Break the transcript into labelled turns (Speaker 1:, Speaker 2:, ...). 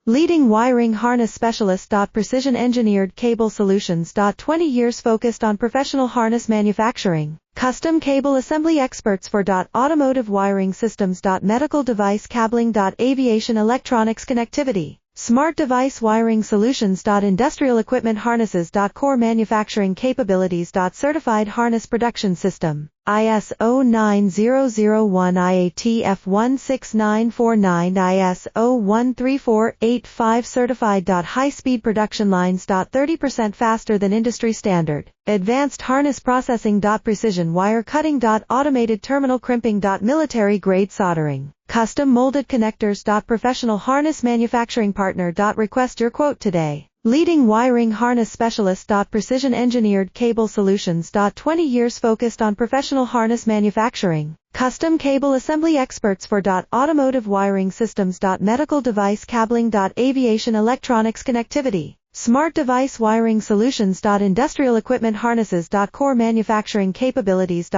Speaker 1: Leading wiring harness specialist. Precision engineered cable solutions. 20 years focused on professional harness manufacturing. Custom cable assembly experts for automotive wiring systems. Medical device cabling. Aviation electronics connectivity. Smart device wiring solutions. Industrial equipment harnesses. Core manufacturing capabilities. Certified harness production system. ISO 9001 IATF 16949 ISO 13485 certified. High-speed production lines. 30% faster than industry standard. Advanced harness processing. Precision wire cutting. Automated terminal crimping. Military grade soldering. Custom molded connectors. Professional harness manufacturing partner. Request your quote today. Leading wiring harness specialist. Precision engineered cable solutions. 20 years focused on professional harness manufacturing. Custom cable assembly experts for automotive wiring systems. Medical device cabling. Aviation electronics connectivity. Smart device wiring solutions. Industrial equipment harnesses. Core manufacturing capabilities.